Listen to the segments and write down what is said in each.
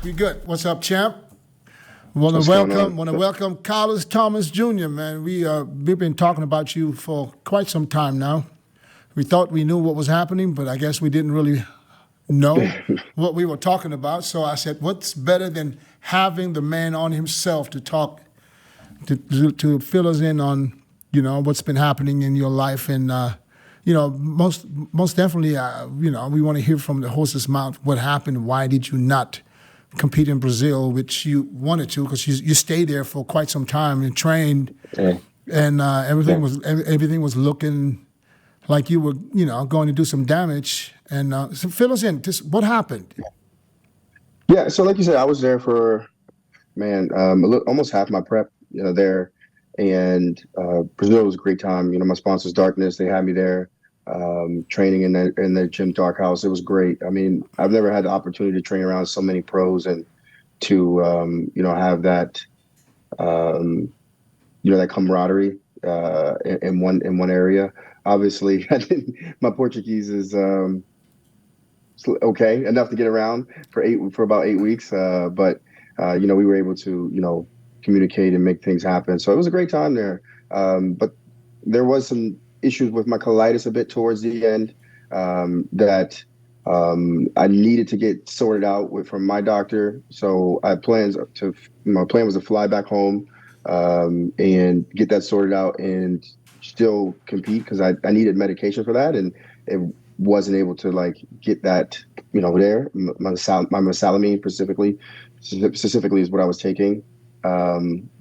We good. What's up, champ? Want What's to going on? welcome Carlos Thomas Jr. Man, we've been talking about you for quite some time now. We thought we knew what was happening, but I guess we didn't really know what we were talking about. So I said, what's better than having the man on himself to talk, to fill us in on, what's been happening in your life. And, most definitely, we want to hear from the horse's mouth what happened. Why did you not compete in Brazil, which you wanted to, because you stayed there for quite some time and trained, and everything was looking like you were, going to do some damage. And so fill us in. Just what happened? Yeah, so like you said, I was there for almost half my prep, there, and Brazil was a great time. My sponsor's Darkness, they had me there, training in their gym Dark House. It was great. I mean, I've never had the opportunity to train around so many pros and to have that that camaraderie in one area. Obviously, my Portuguese is okay enough to get around for about 8 weeks, but we were able to communicate and make things happen. So it was a great time there. But there was some issues with my colitis a bit towards the end that I needed to get sorted out from my doctor. So my plan was to fly back home and get that sorted out and still compete, because I needed medication for that, and it wasn't able to get that there. My mesalamine specifically is what I was taking.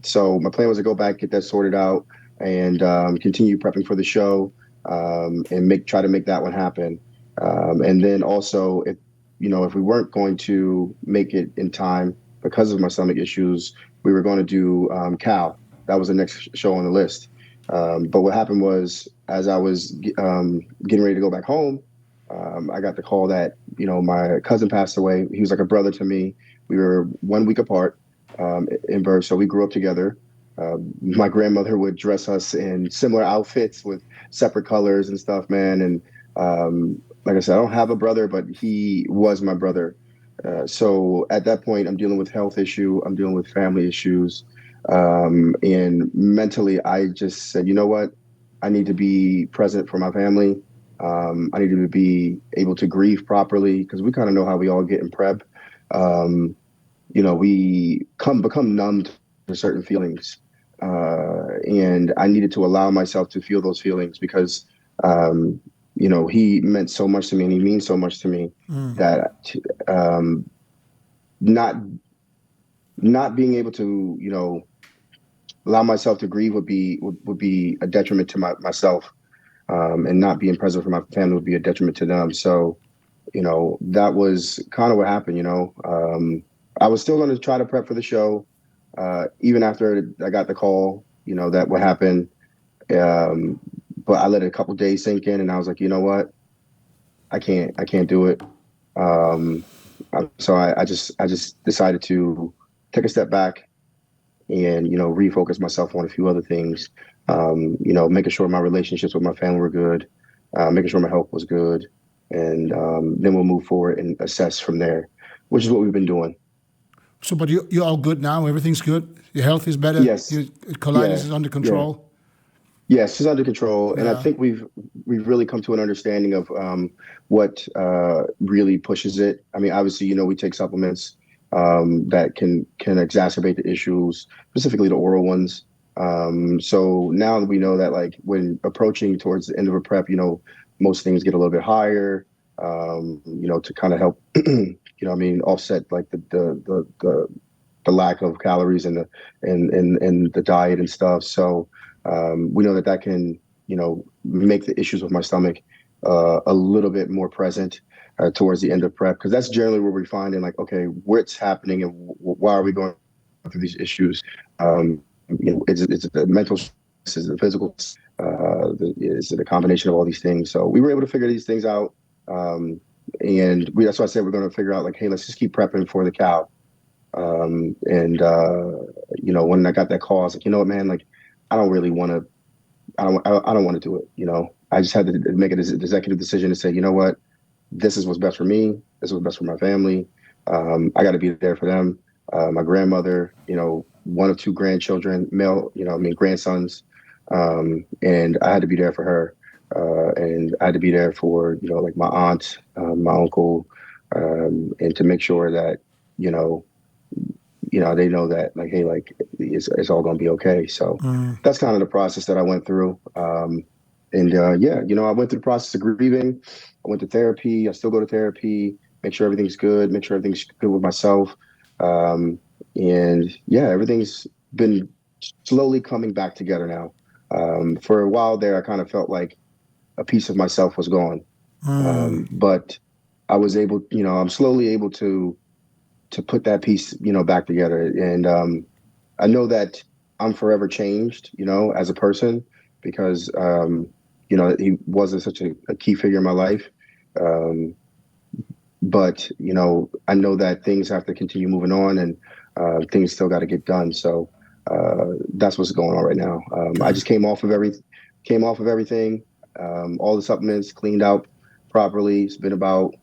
So my plan was to go back, get that sorted out, and continue prepping for the show, and try to make that one happen. And then also, if we weren't going to make it in time because of my stomach issues, we were going to do Cal. That was the next show on the list. But what happened was, as I was getting ready to go back home, I got the call that my cousin passed away. He was like a brother to me. We were 1 week apart in birth, so we grew up together. My grandmother would dress us in similar outfits with separate colors and stuff, man. And like I said, I don't have a brother, but he was my brother. So at that point, I'm dealing with health issue. I'm dealing with family issues. And mentally, I just said, you know what? I need to be present for my family. I need to be able to grieve properly, because we kind of know how we all get in prep. We become numb to certain feelings. And I needed to allow myself to feel those feelings, because, he meant so much to me, and he means so much to me that not being able to, allow myself to grieve would be a detriment to myself, and not being present for my family would be a detriment to them. So, that was kind of what happened. I was still going to try to prep for the show, even after I got the call, that would happen. But I let it a couple days sink in, and I was like, you know what? I can't do it. So I just decided to take a step back and, refocus myself on a few other things, making sure my relationships with my family were good, making sure my health was good. And then we'll move forward and assess from there, which is what we've been doing. So, but you're all good now? Everything's good? Your health is better? Yes. Your colitis is under control? Yes, it's under control. And I think we've really come to an understanding of what really pushes it. I mean, obviously, we take supplements that can exacerbate the issues, specifically the oral ones. So now that we know that, when approaching towards the end of a prep, most things get a little bit higher, to kind of help, offset the lack of calories and the diet and stuff. So we know that can, make the issues with my stomach a little bit more present towards the end of prep, because that's generally where we're finding okay, what's happening and why are we going through these issues? It's the mental, is it the physical, is it a combination of all these things? So we were able to figure these things out. And that's why I said we're going to figure out hey, let's just keep prepping for the cow. When I got that call, I was like, you know what, man, I don't really want to, I don't want to do it. I just had to make an executive decision to say, you know what, this is what's best for me. This is what's best for my family. I got to be there for them. My grandmother, one of two grandchildren, male, grandsons, and I had to be there for her. And I had to be there for, like my aunt, my uncle, and to make sure that, you know, they know that like, hey, like it's all going to be okay. So that's kind of the process that I went through. And yeah, I went through the process of grieving. I went to therapy. I still go to therapy, make sure everything's good, make sure everything's good with myself. And yeah, everything's been slowly coming back together now. For a while there, I kind of felt like a piece of myself was gone. But I was able, I'm slowly able to put that piece, back together. And I know that I'm forever changed, as a person because, he wasn't such a key figure in my life. But, I know that things have to continue moving on and things still got to get done. So that's what's going on right now. I just came off of everything, all the supplements cleaned out properly. It's been about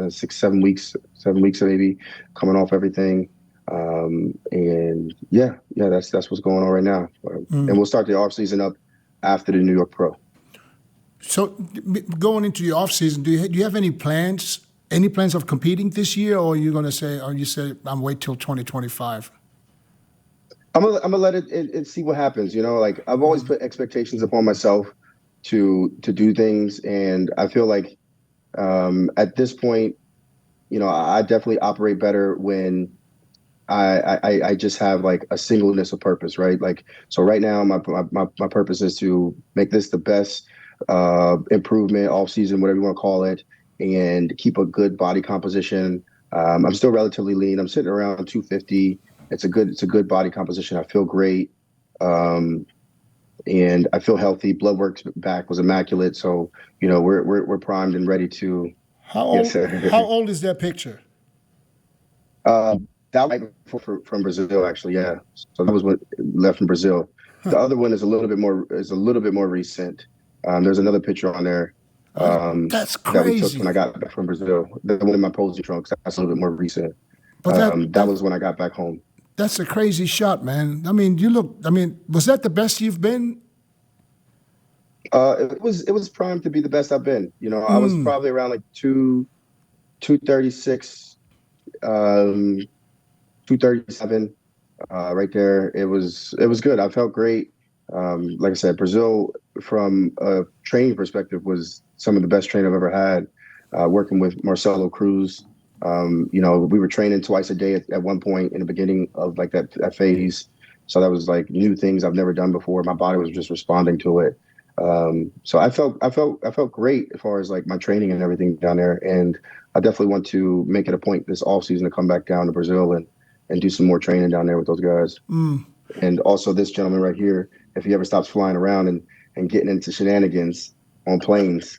7 weeks maybe coming off everything. And yeah, that's what's going on right now. And we'll start the off season up after the New York Pro. So going into the off season, do you have any plans? Any plans of competing this year, or are you going to say, or you say, I'm wait till 2025? I'm gonna let it see what happens. Like I've always put expectations upon myself to do things, and I feel like at this point, I definitely operate better when I just have like a singleness of purpose, right? Like, so right now my purpose is to make this the best improvement off season, whatever you want to call it, and keep a good body composition. I'm still relatively lean. I'm sitting around 250. It's a good body composition. I feel great. And I feel healthy. Blood work back was immaculate. So, we're primed and ready to. Yes, sir. How old is that picture? That was from Brazil, actually. Yeah. So that was what left from Brazil. The other one is a little bit more recent. There's another picture on there That's that we took crazy. when I got back from Brazil. The one in my posing trunks. That's a little bit more recent. But That was when I got back home. that's a crazy shot, man. I mean, you look. I mean, was that the best you've been? It was primed to be the best I've been. I was probably around like 236, 237, right there. It was good. I felt great. Like I said, Brazil from a training perspective was some of the best training I've ever had. Working with Marcelo Cruz, we were training twice a day at one point in the beginning of like that phase. So that was like new things I've never done before. My body was just responding to it. So I felt great as far as like my training and everything down there. And I definitely want to make it a point this off season to come back down to Brazil and do some more training down there with those guys. And also this gentleman right here, if he ever stops flying around and getting into shenanigans on planes.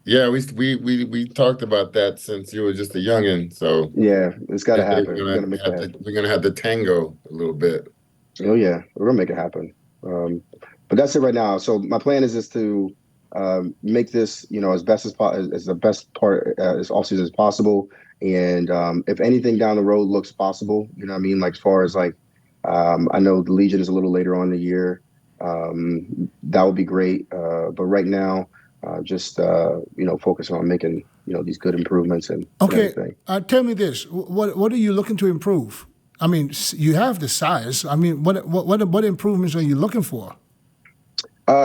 Yeah, we talked about that since you were just a youngin. So yeah, it's got to happen. We're gonna make that happen. We're gonna have the tango a little bit. Oh yeah, we're gonna make it happen. But that's it right now. So my plan is just to make this, as best as the best part as off season as possible. And if anything down the road looks possible, what I mean, like as far as like I know the Legion is a little later on in the year. That would be great. But right now, just focus on making these good improvements and Okay, everything. tell me this: what are you looking to improve? I mean, you have the size. I mean, what improvements are you looking for?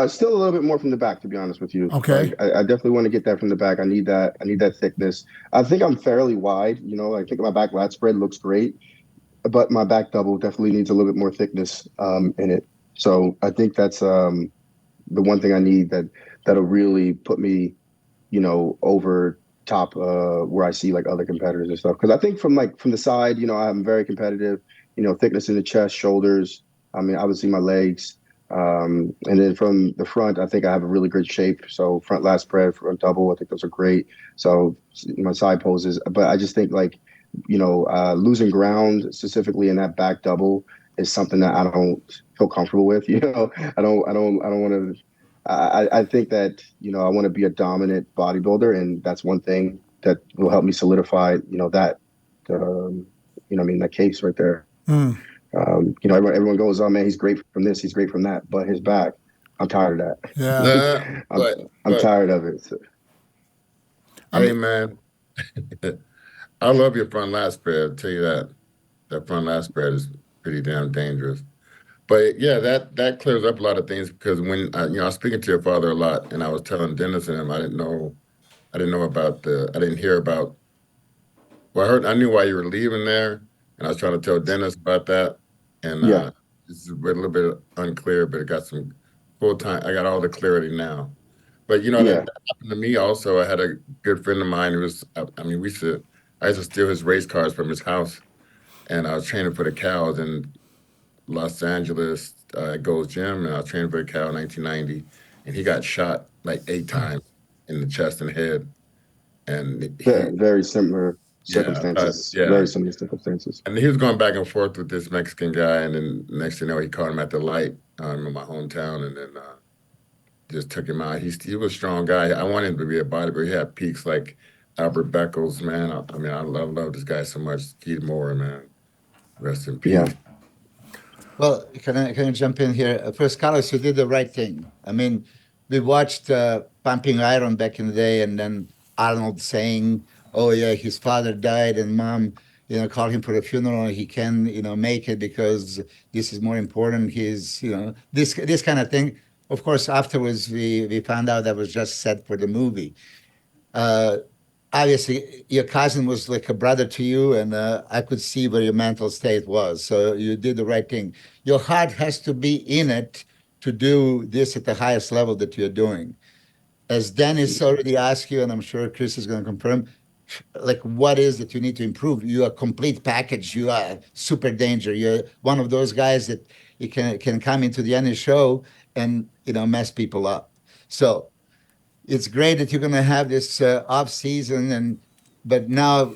Still a little bit more from the back, to be honest with you. Okay. Like, I definitely want to get that from the back. I need that thickness. I think I'm fairly wide. I think my back lat spread looks great, but my back double definitely needs a little bit more thickness in it. So I think that's the one thing I need that'll really put me, over top where I see like other competitors and stuff. Because I think from the side, I'm very competitive. Thickness in the chest, shoulders. I mean, obviously my legs. And then from the front, I think I have a really good shape. So front lat spread, front double, I think those are great. So my side poses, but I just think like, losing ground specifically in that back double is something that I don't feel comfortable with. I don't want to. I think that I want to be a dominant bodybuilder, and that's one thing that will help me solidify, that, that case right there. Everyone goes, oh man, he's great from this, he's great from that, but his back, I'm tired of Yeah. that. I'm tired of it. So. Hey man, I love your front lat spread. I'll tell you that front lat spread is pretty damn dangerous. But yeah, that clears up a lot of things because when I was speaking to your father a lot, and I was telling Dennis and him, I didn't hear about. Well, I knew why you were leaving there, and I was trying to tell Dennis about that, and Yeah. it's a little bit unclear, but it got some full time. I got all the clarity now. But that happened to me also. I had a good friend of mine who was. I mean, I used to steal his race cars from his house, and I was training for the cows in Los Angeles at Gold's Gym, and I was training for the cow in 1990, and he got shot like 8 times in the chest and head, and Very similar circumstances. Very similar circumstances. And he was going back and forth with this Mexican guy, and then next thing you know, he caught him at the light in my hometown, and then just took him out. He was a strong guy. I wanted him to be a bodybuilder. He had peaks like Albert Beckles, man. I mean, I love this guy so much. Keith Moore, man. Rest in peace. Yeah. Well, can I jump in here? First, Carlos, you did the right thing. I mean, we watched Pumping Iron back in the day, and then Arnold saying, "Oh yeah, his father died, and mom, called him for a funeral. He can, make it because this is more important. He's, this kind of thing." Of course, afterwards we found out that was just set for the movie. Obviously, your cousin was like a brother to you, and I could see where your mental state was. So you did the right thing. Your heart has to be in it to do this at the highest level that you're doing. As Dennis already asked you, and I'm sure Chris is going to confirm, like what is it you need to improve? You are a complete package. You are super danger. You're one of those guys that you can come into the NS show and mess people up. So it's great that you're going to have this off season, but now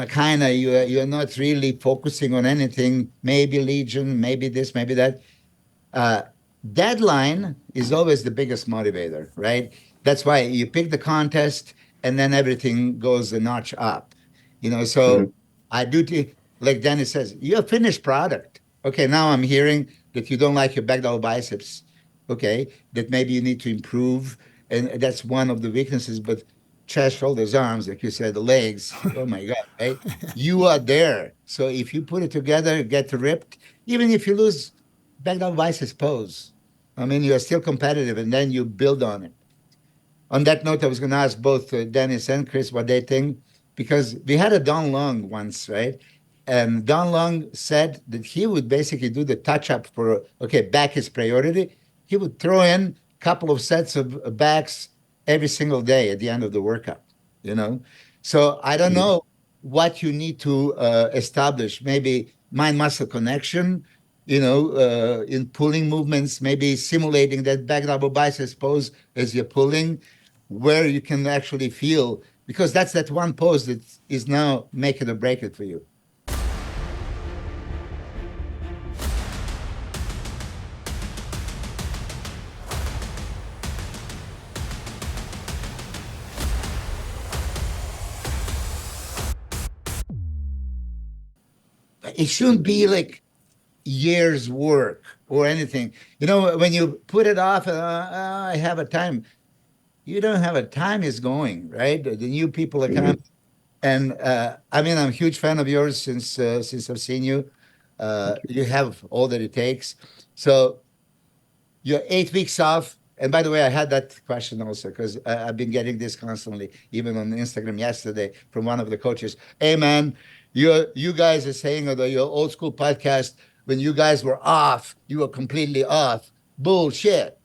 kind of you're not really focusing on anything. Maybe Legion, maybe this, maybe that. Deadline is always the biggest motivator, right? That's why you pick the contest, and then everything goes a notch up. So I do like Dennis says, you're a finished product. Okay, now I'm hearing that you don't like your back double biceps. Okay, that maybe you need to improve. And that's one of the weaknesses, but chest, shoulders, arms, like you said, the legs, oh my God, right? You are there. So if you put it together, get ripped, even if you lose back down biceps pose, I mean, you're still competitive, and then you build on it. On that note, I was going to ask both Dennis and Chris what they think, because we had a Don Long once, right? And Don Long said that he would basically do the touch-up for, back is priority. He would throw in couple of sets of backs every single day at the end of the workout, So I don't know what you need to establish. Maybe mind-muscle connection, in pulling movements, maybe simulating that back double biceps pose as you're pulling, where you can actually feel, because that's that one pose that is now make it or break it for you. It shouldn't be like years work or anything. When you put it off, I have a time. You don't have a time is going, right? The new people are coming. And I mean, I'm a huge fan of yours since I've seen you. You have all that it takes. So you're 8 weeks off. And by the way, I had that question also because I've been getting this constantly, even on Instagram yesterday from one of the coaches. Hey, man, you guys are saying on your old school podcast, when you guys were off, you were completely off. Bullshit.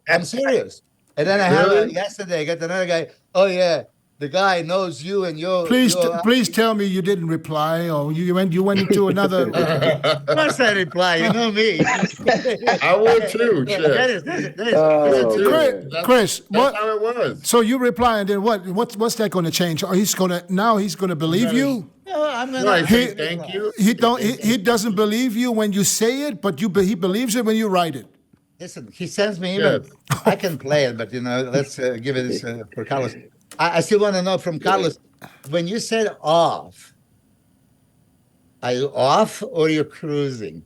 I'm serious. And then I have yesterday, I got another guy. Oh, yeah. The guy knows you and you're. Please tell me you didn't reply, or you went into another. Of course I reply. You know me. I would too. Chris, that's how it was. So you reply, and then what's that going to change? Or he's going to believe you? No, I'm gonna. Thank you. He doesn't believe you when you say it, but he believes it when you write it. Listen, he sends me even. I can play it, but let's give it for Carlos. I still want to know from Carlos, when you said off, are you off or you're cruising?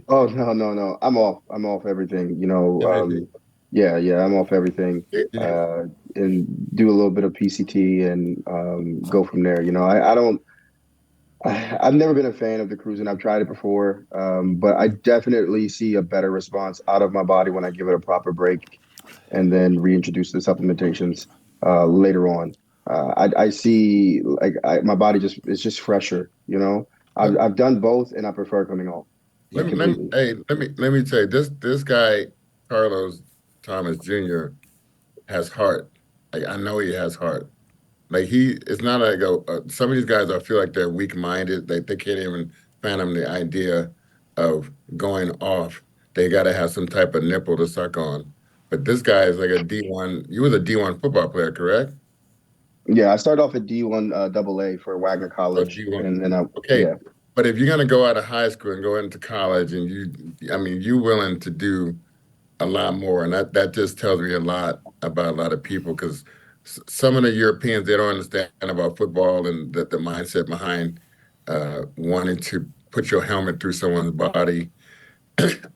Oh, no. I'm off everything, Everything. yeah, I'm off everything. Yeah. Uh, and do a little bit of PCT and go from there. I've never been a fan of the cruising. I've tried it before, but I definitely see a better response out of my body when I give it a proper break and then reintroduce the supplementations later on. I see my body just is just fresher. I've done both, and I prefer coming off completely. Let me tell you, this guy, Carlos Thomas Jr., has heart. Like, I know he has heart. Like, it's not like some of these guys, I feel like they're weak-minded. Like, they can't even fathom the idea of going off. They got to have some type of nipple to suck on. But this guy is like a D1. You was a D1 football player, correct? Yeah, I started off at D1 AA for Wagner Or College, D1. and then Okay. yeah. But if you're going to go out of high school and go into college and you're willing to do a lot more. And that just tells me a lot about a lot of people, because some of the Europeans, they don't understand about football and the mindset behind wanting to put your helmet through someone's body,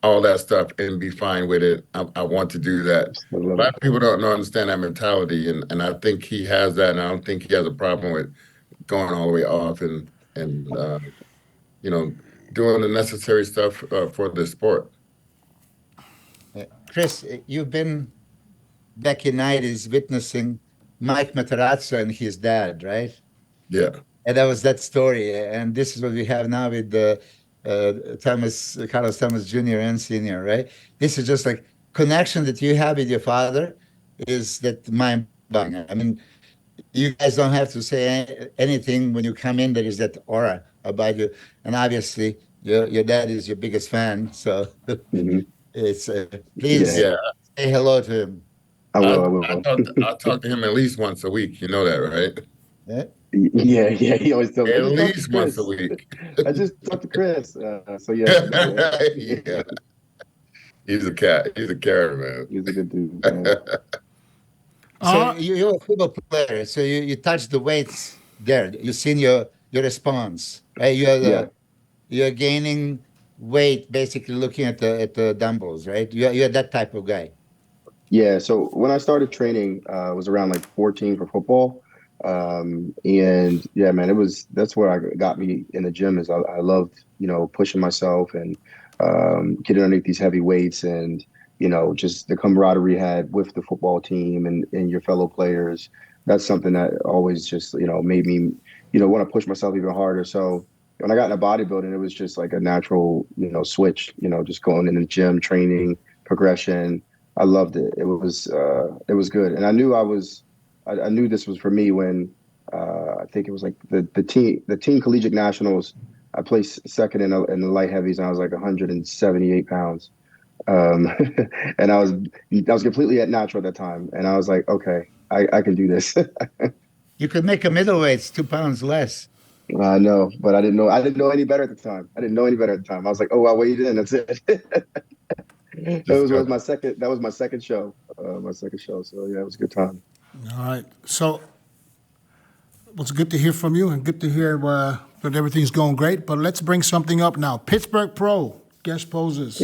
all that stuff, and be fine with it. I want to do that. I A love lot it. of people don't understand that mentality, and I think he has that, and I don't think he has a problem with going all the way off and you know, doing the necessary stuff for the sport. Chris, you've been back in 90s witnessing Mike Matarazzo and his dad, right? Yeah. And that was that story. And this is what we have now with the Carlos Thomas Jr. and Sr., right? This is just like connection that you have with your father is that mind-boggling. I mean, you guys don't have to say anything when you come in. There is that aura about you. And obviously, your dad is your biggest fan. So Hmm. it's please Yeah. say hello to him. I will. I talk to him at least once a week. You know that, right? Yeah? Yeah. He always tells me, I At just talked to least once a Chris. week. I just talked to Chris. So yeah, no, Yeah. He's a cat. He's a character, he's a good dude, man. man. So Uh, you're a football player. So you touch the weights there. You've seen your response, right? Yeah. You're gaining weight basically looking at the dumbbells, right? You're that type of guy. Yeah, so when I started training, I was around like 14 for football. And yeah, man, that's where I got me in the gym is I loved, pushing myself and getting underneath these heavy weights and, just the camaraderie had with the football team and your fellow players. That's something that always just, made me, want to push myself even harder. So when I got into bodybuilding, it was just like a natural, switch, just going in the gym, training, progression. I loved it. It was good, and I knew I knew this was for me when I think it was like the teen collegiate nationals. I placed second in the light heavies, and I was like 178 pounds, um, and I was completely at natural at that time, and I was like, okay, I can do this. You could make a middleweight 2 pounds less. I know, but I didn't know any better at the time. I didn't know any better at the time. I was like, oh, I weighed in. That's it. Just go. That was my second show. So yeah, it was a good time. all right. So it was good to hear from you and good to hear that everything's going great. But let's bring something up now. Pittsburgh Pro guest poses.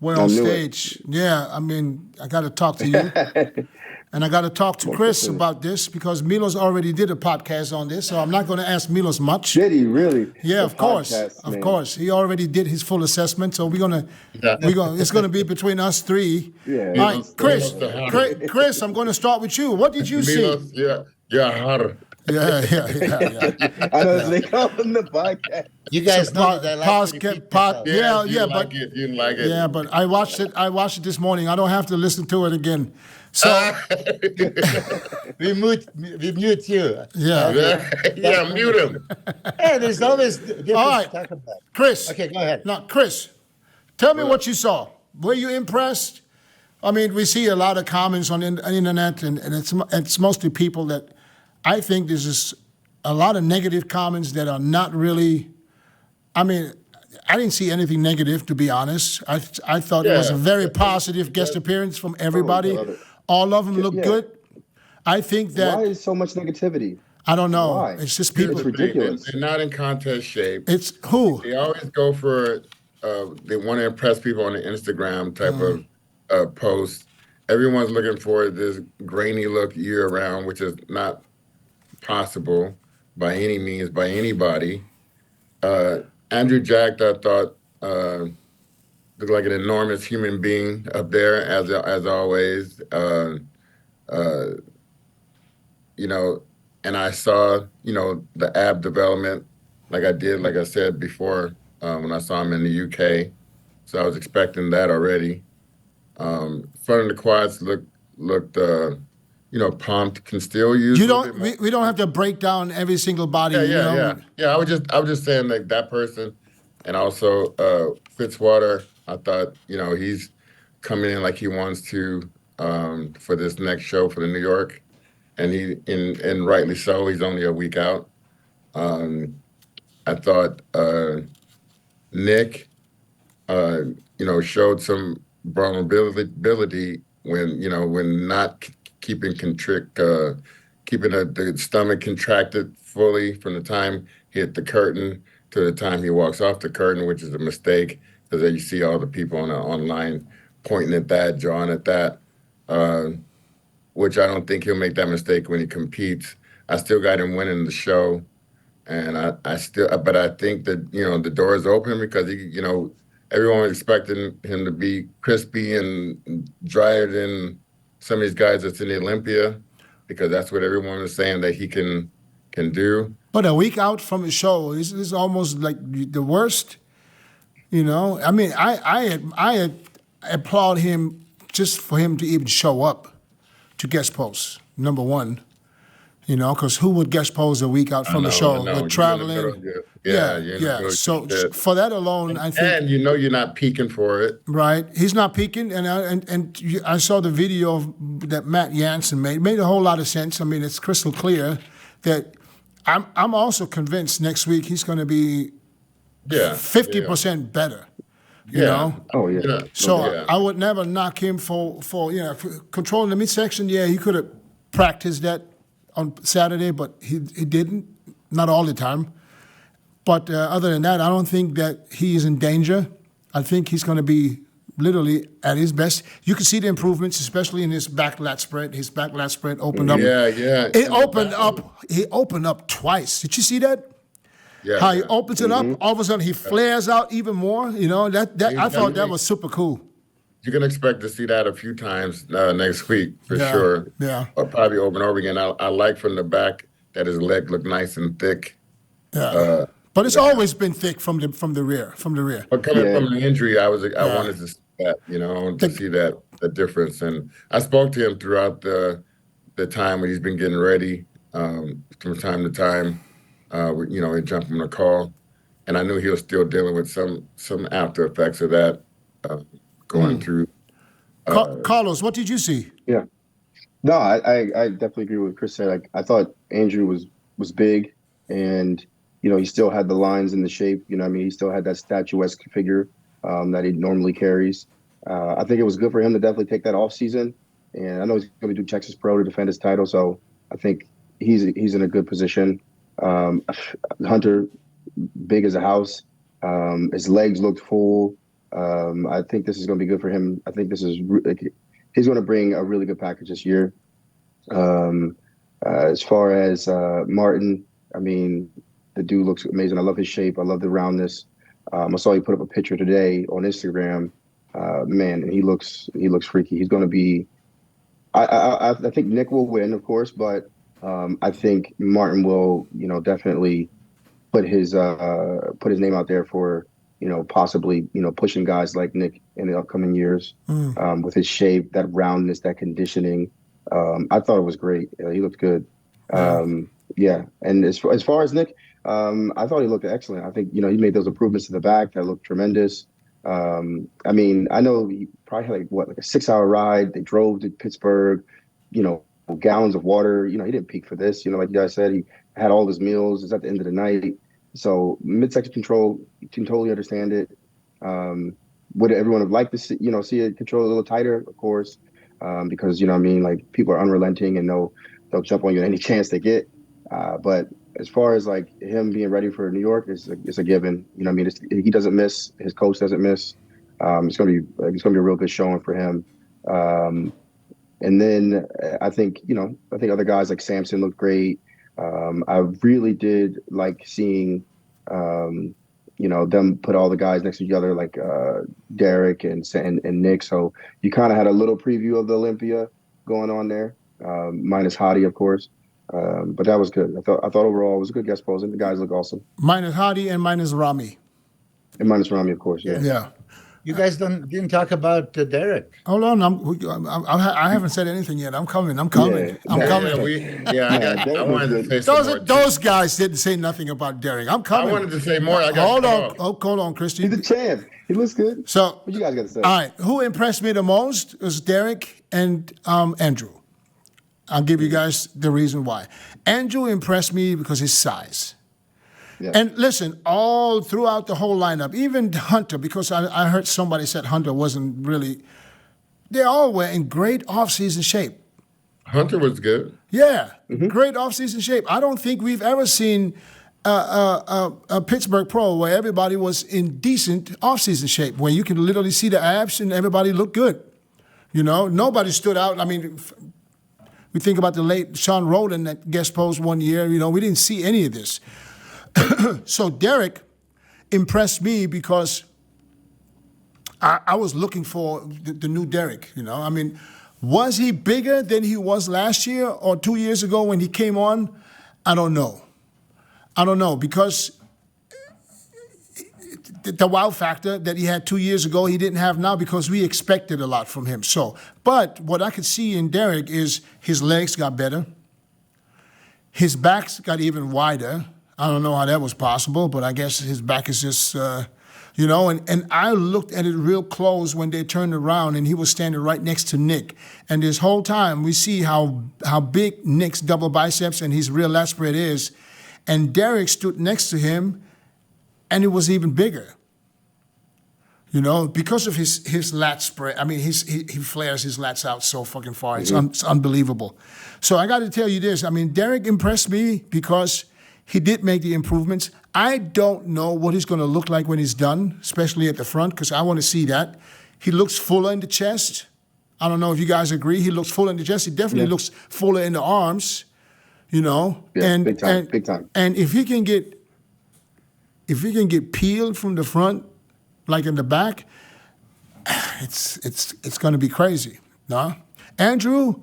We're I on knew stage. Yeah, I mean, I got to talk to you. And I got to talk to Chris about this because Milos already did a podcast on this, so I'm not going to ask Milos much. Did he really? Yeah, The of course, podcast, of man. course. He already did his full assessment, so it's gonna be between us three. Yeah. All right, Chris, I'm going to start with you. What did you see? Milos, yeah, harder. Yeah. I know they call him the podcast. You guys know that I like to repeat myself. Yeah, you but like it. You like it. yeah, but I watched it this morning. I don't have to listen to it again. So we mute you. Yeah, mute him. Hey, there's always different All right. to talk about. Chris. Okay, go ahead. Now, Chris, tell me what you saw. Were you impressed? I mean, we see a lot of comments on the internet, and it's mostly people that I think there's just a lot of negative comments that are not really. I mean, I didn't see anything negative, to be honest. I thought it was a very positive guest appearance from everybody. love it. All of them look Yeah. good. I think Why that, is so much negativity? I don't know. Why? It's just Here's people. It's the thing: ridiculous. they're not in contest shape. It's who? They always go for they want to impress people on the Instagram type of post. Everyone's looking for this grainy look year round, which is not possible by any means by anybody. Uh, Andrew Jack, I thought looked like an enormous human being up there as always. Uh, you know, and I saw, the ab development like I said before, when I saw him in the UK. So I was expecting that already. Front of the quads looked pumped. Can still use You a little bit don't. more. We don't have to break down every single body. Yeah, You yeah, know. yeah, yeah. I was just saying like that person, and also Fitzwater. I thought he's coming in like he wants to for this next show for the New York, and and rightly so. He's only a week out. Um, I thought Nick, uh, showed some vulnerability when not keeping keeping the stomach contracted fully from the time he hit the curtain to the time he walks off the curtain, which is a mistake because then you see all the people online pointing at that, drawing at that, uh, which I don't think he'll make that mistake when he competes. I still got him winning the show. And I still, but I think that, the door is open because everyone was expecting him to be crispy and drier than some of these guys that's in the Olympia, because that's what everyone is saying that he can do. But a week out from a show is almost like the worst. I mean, I applaud him just for him to even show up to guest post. Number one. Because who would guest pose a week out from a I show? know. We're You're in the traveling. middle. Yeah, You're in the yeah. middle of So your shit. for that alone, I think, And you're not peaking for it. right? He's not peaking, I saw the video that Matt Jansen made. It made a whole lot of sense. I mean, it's crystal clear that I'm also convinced next week he's going to be Yeah. 50% better. You Yeah. know. Oh yeah. So Yeah. I would never knock him for for controlling the midsection. Yeah, he could have practiced that on Saturday, but he didn't. Not all the time. But other than that, I don't think that he is in danger. I think he's going to be literally at his best. You can see the improvements, especially in his back lat spread. His back lat spread opened up. Yeah, yeah. It opened up. He opened up twice. Did you see that? Yeah. How he Yeah. opens it up, all of a sudden he flares out even more. I thought that was super cool. You can expect to see that a few times next week for Yeah, sure. yeah. Or probably over and over again. I like from the back that his leg looked nice and thick. Yeah. But it's always been thick from the rear. But coming Yeah. from an injury, I wanted to see that. I wanted to see the difference. And I spoke to him throughout the time when he's been getting ready, from time to time. He'd jump on a call, and I knew he was still dealing with some after effects of that, going through. Carlos, what did you see? Yeah. No, I definitely agree with what Chris said. I thought Andrew was big, and he still had the lines and the shape. I mean, he still had that statuesque figure that he normally carries. I think it was good for him to definitely take that off season, and I know he's going to do Texas Pro to defend his title. So I think he's in a good position. Hunter, big as a house. His legs looked full. I think this is going to be good for him. I think he's going to bring a really good package this year. As far as Martin, I mean, the dude looks amazing. I love his shape. I love the roundness. I saw he put up a picture today on Instagram. Man, and he looks freaky. He's going to be. I think Nick will win, of course, but I think Martin will, definitely put his name out there for, possibly, pushing guys like Nick in the upcoming years, with his shape, that roundness, that conditioning. I thought it was great. He looked good. Yeah. And as far as Nick, I thought he looked excellent. I think, he made those improvements to the back that looked tremendous. I mean, I know he probably had like a 6-hour ride. They drove to Pittsburgh, gallons of water. He didn't peak for this. Like you guys said, he had all his meals. It's at the end of the night. So midsection control, you can totally understand it. Would everyone have liked to see it control a little tighter? Of course. because you know what I mean. Like people are unrelenting and they'll jump on you at any chance they get. But as far as like him being ready for New York, it's a given. You know what I mean. He doesn't miss. His coach doesn't miss. It's gonna be a real good showing for him. And then I think other guys like Samson looked great. I really did like seeing, them put all the guys next to each other, like Derek and Nick. So you kind of had a little preview of the Olympia going on there, minus Hadi, of course. But that was good. I thought overall it was a good guest posing. The guys look awesome. Minus Hadi and minus Rami. And minus Rami, of course. Yeah. Yeah. You guys didn't talk about Derek. Hold on, I haven't said anything yet. I'm coming. I'm coming. Yeah. I'm coming. I wanted to say some more. Those guys didn't say nothing about Derek. I'm coming. I wanted to say more. Hold on, Christian. He's the champ. He looks good. So, what you guys got to say? All right, who impressed me the most was Derek and Andrew. I'll give you guys the reason why. Andrew impressed me because his size. Yeah. And listen, all throughout the whole lineup, even Hunter, because I heard somebody said Hunter wasn't really, they all were in great off-season shape. Hunter was good. Yeah, great off-season shape. I don't think we've ever seen a Pittsburgh Pro where everybody was in decent off-season shape, where you can literally see the abs and everybody looked good. You know, nobody stood out. I mean, we think about the late Sean Rowland that guest posed one year. You know, we didn't see any of this. So Derek impressed me because I was looking for the new Derek, you know. I mean, was he bigger than he was last year or 2 years ago when he came on? I don't know because the wow factor that he had 2 years ago, he didn't have now because we expected a lot from him. So, but what I could see in Derek is his legs got better. His back's got even wider. I don't know how that was possible, but I guess his back is just, and I looked at it real close when they turned around and he was standing right next to Nick. And this whole time we see how big Nick's double biceps and his real lat spread is. And Derek stood next to him and it was even bigger. You know, because of his lat spread. I mean, he flares his lats out so fucking far. It's unbelievable. So I got to tell you this. I mean, Derek impressed me because he did make the improvements. I don't know what he's going to look like when he's done, especially at the front, because I want to see that. He looks fuller in the chest. I don't know if you guys agree. He looks fuller in the chest. He definitely looks fuller in the arms, you know. Yeah, big time. And if he can get peeled from the front, like in the back, it's going to be crazy. No? Andrew,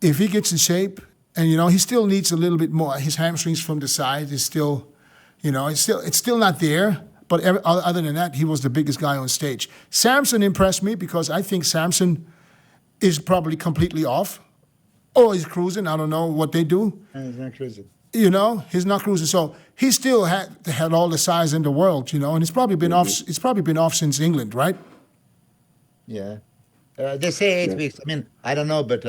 if he gets in shape, and, you know, he still needs a little bit more. His hamstrings from the side is still, you know, it's still not there. But other than that, he was the biggest guy on stage. Samson impressed me because I think Samson is probably completely off. Or he's cruising. I don't know what they do. He's not cruising. You know, he's not cruising. So he still had all the size in the world, you know, and it's probably been off. It's probably been off since England, right? Yeah. They say 8 weeks. I mean, I don't know, but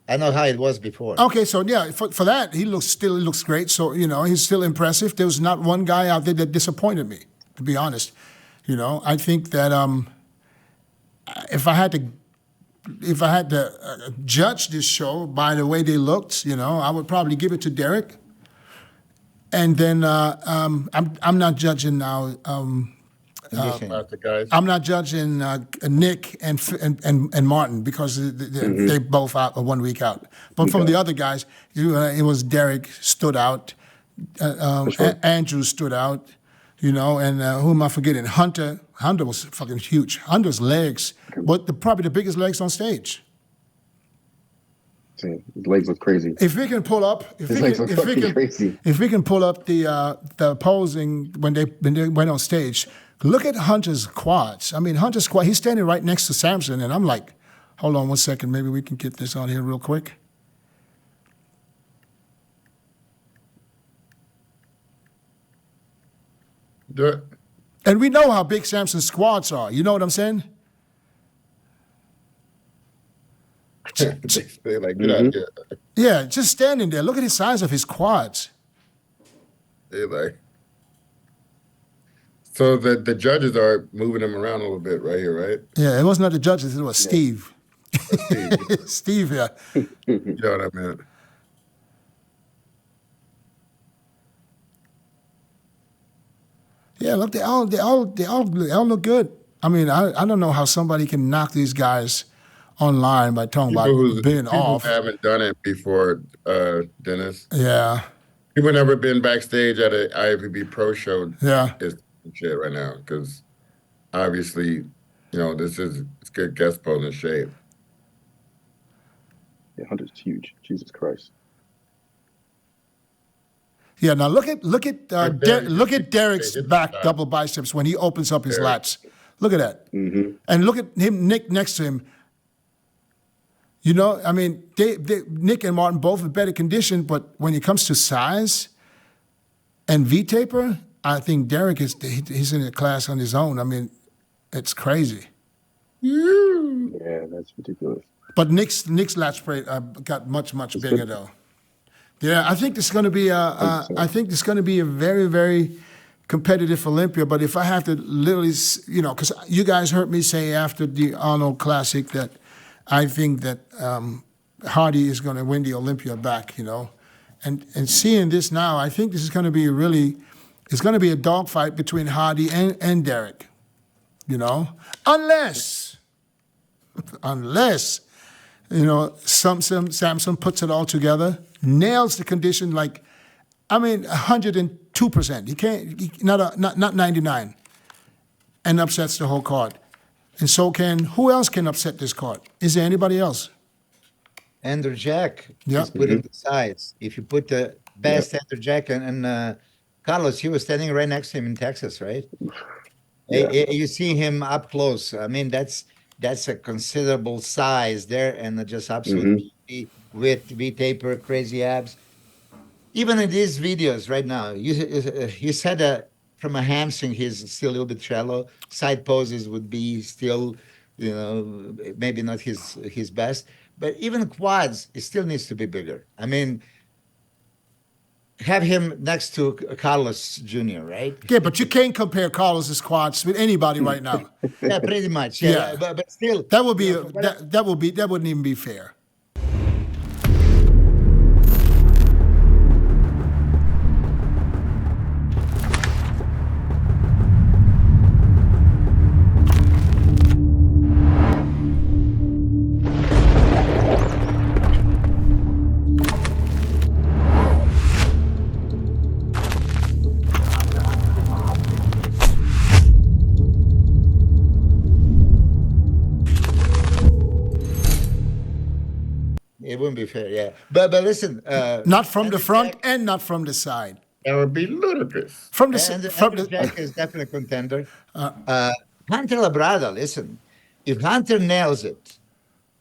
I know how it was before. Okay, so yeah, for that, he looks great. So, you know, he's still impressive. There was not one guy out there that disappointed me, to be honest. You know, I think that if I had to judge this show by the way they looked, you know, I would probably give it to Derek. And then I'm not judging now. About the guys. I'm not judging Nick and Martin because they both out 1 week out. But from the other guys, it was Derek stood out, Andrew stood out, you know, and who am I forgetting? Hunter was fucking huge. Hunter's legs, but probably the biggest legs on stage. His legs look crazy. If we can pull up, crazy. If we can pull up the posing when they went on stage. Look at Hunter's quads. I mean, Hunter's quad, he's standing right next to Samson, and I'm like, hold on 1 second, maybe we can get this on here real quick. Do it. And we know how big Samson's quads are. You know what I'm saying? They're like, get out here. Yeah, just standing there. Look at the size of his quads. They're like. So the judges are moving them around a little bit right here, right? Yeah, it was not the judges, it was Steve. Steve, Steve here. you know what I meant. Yeah, look, they all look good. I mean, I don't know how somebody can knock these guys online by talking about being People off. who haven't done it before, Dennis. Yeah, People never been backstage at an IFBB Pro show. yeah. Is shit right now because obviously, it's good guest posing shape. Yeah, Hunter's huge. Jesus Christ. Yeah, now look at look at Derek's his back style. double biceps when he opens up his Derek. lats. Look at that, Mm-hmm. and look at him, Nick next to him. You know, I mean, Nick and Martin both in better condition, but when it comes to size and V taper, I think Derek he's in a class on his own. I mean, it's crazy. Yeah, that's ridiculous. But Nick's lat spray got much bigger though. Yeah, I think this is going to be I think it's going to be a very, very competitive Olympia. But if I have to literally, because you guys heard me say after the Arnold Classic that I think that Hardy is going to win the Olympia back. And seeing this now, I think this is going to be it's going to be a dogfight between Hardy and Derek. Unless Samson puts it all together, nails the condition 102%. He can't, not 99, and upsets the whole card. And so who else can upset this card? Is there anybody else? Andrew Jack Yeah. is put in the sides. If you put the best Andrew Jack and Carlos, he was standing right next to him in Texas, right? Yeah. You see him up close. I mean, that's a considerable size there, and just absolute with V-taper, crazy abs. Even in these videos right now, you said that from a hamstring, he's still a little bit shallow. Side poses would be still, maybe not his best. But even quads, it still needs to be bigger. I mean, have him next to Carlos Jr., right? Yeah, but you can't compare Carlos's quads with anybody right now. Yeah, pretty much. Yeah. Yeah, but still, That would be that wouldn't even be fair. it wouldn't be fair. Yeah, but listen, Not from the Andrew front Jack- and not from the side. That would be ludicrous. From the Andrew Jack is definitely a contender. Hunter Labrada, listen, if Hunter nails it,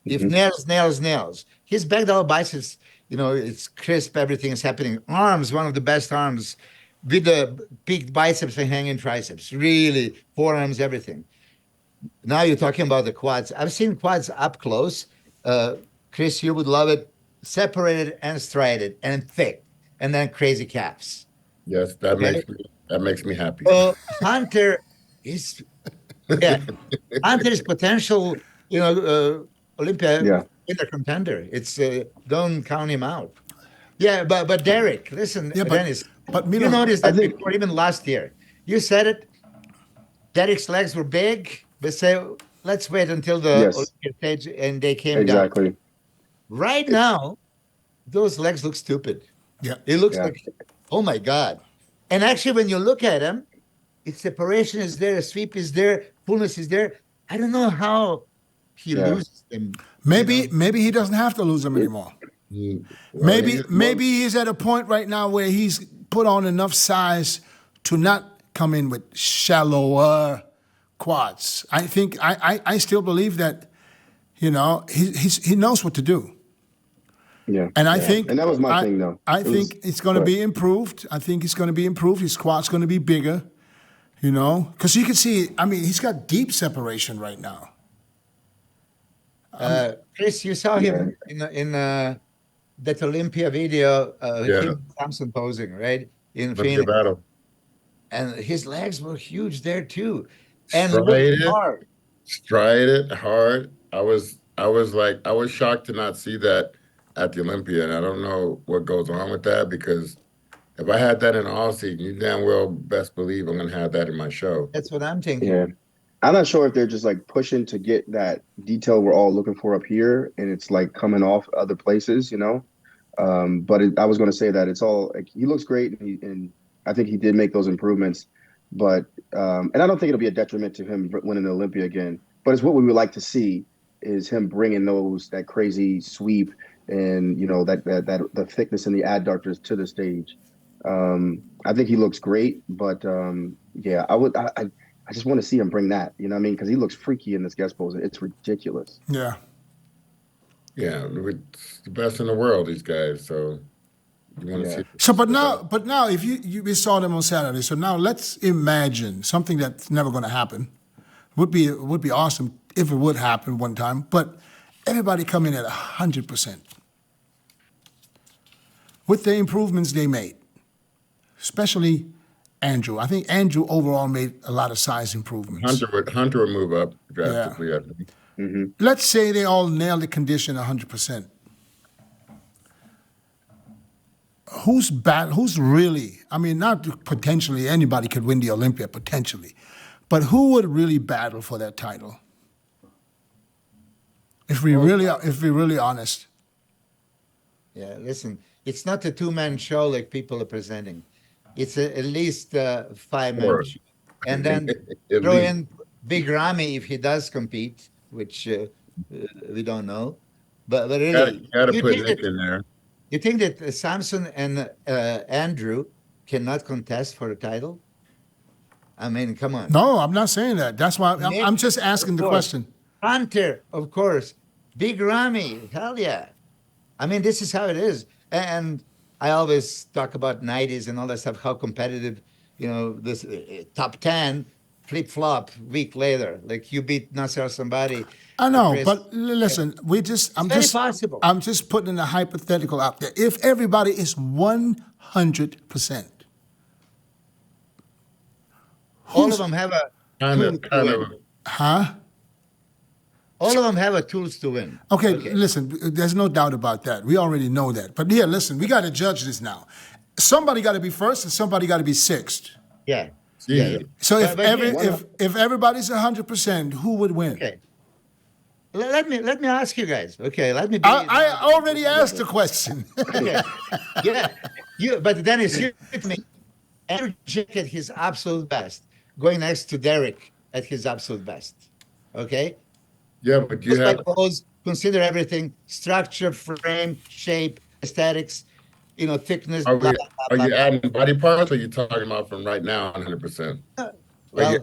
if nails, his back double biceps, it's crisp, everything is happening. Arms, one of the best arms, with the peaked biceps and hanging triceps, really, forearms, everything. Now you're talking about the quads. I've seen quads up close. Chris, you would love it. Separated and striated and thick, and then crazy calves. Yes, that makes me happy. Hunter is, Hunter is potential, Olympia winner contender. It's don't count him out. Yeah, but Derek, listen, Dennis, but you noticed that before, even last year. You said it. Derek's legs were big, but let's wait until the Olympia stage, and they came down. Exactly. Right now, those legs look stupid. Yeah. It looks like, oh my God. And actually, when you look at him, its separation is there, sweep is there, fullness is there. I don't know how he loses them. Maybe he doesn't have to lose them anymore. Maybe he's at a point right now where he's put on enough size to not come in with shallower quads. I think I still believe that, he knows what to do. Yeah. And I think, and that was my thing, though. I think it's going to be improved. I think it's going to be improved. His squat's going to be bigger, because you can see. I mean, he's got deep separation right now. Chris, you saw him in that Olympia video, him Samson posing, right? In Phoenix. Battle. And his legs were huge there too. And Striated hard. I was I was shocked to not see that at the Olympia, and I don't know what goes on with that because if I had that in Aussie, you damn well best believe I'm gonna have that in my show. That's what I'm thinking. Yeah. I'm not sure if they're just like pushing to get that detail we're all looking for up here, and it's like coming off other places, you know. But I was going to say that it's all like he looks great, and I think he did make those improvements. But and I don't think it'll be a detriment to him winning the Olympia again. But it's what we would like to see is him bringing that crazy sweep and that the thickness and the adductors to the stage. I think he looks great, but yeah, I just want to see him bring that. You know what I mean? Because he looks freaky in this guest pose. It's ridiculous. Yeah. Yeah, it's the best in the world, these guys. So you want to Yeah. see. So, but now, if we saw them on Saturday. So now let's imagine something that's never going to happen. Would be awesome if it would happen one time. But everybody come in at 100% with the improvements they made, especially Andrew. I think Andrew overall made a lot of size improvements. Hunter would move up drastically. I think. Mm-hmm. Let's say they all nail the condition 100%. Who's really, I mean, not potentially anybody could win the Olympia, potentially, but who would really battle for that title? If we're really honest. Yeah, listen, it's not a two-man show like people are presenting. It's at least a five-man show. And then throw in Big Ramy if he does compete, which we don't know. But really, gotta put Nick in there. You think that Samson and Andrew cannot contest for the title? I mean, come on. No, I'm not saying that. That's why I'm just asking the question. Hunter, of course. Big Ramy, hell yeah. I mean, this is how it is. And I always talk about 90s and all that stuff, how competitive, this top 10 flip-flop week later. Like you beat Nasser somebody. I know, Chris. but listen, I'm possible. just putting a hypothetical out there. If everybody is 100%, all of them have a Kind of. huh? All of them have a tools to win. Okay, listen, there's no doubt about that. We already know that. But here, listen, we got to judge this now. Somebody got to be first and somebody got to be sixth. Yeah. Yeah. So if But if everybody's 100%, who would win? Okay. Let me ask you guys. Okay, let me be. I already asked the question. Okay. Yeah. But Dennis, you with me. Andrew Jack at his absolute best, going next to Derek at his absolute best. Okay? Yeah, but you have. Pose, consider everything: structure, frame, shape, aesthetics, thickness. Are, blah, we, blah, are blah, you blah. adding body parts, or are you talking about from right now 100%? Well,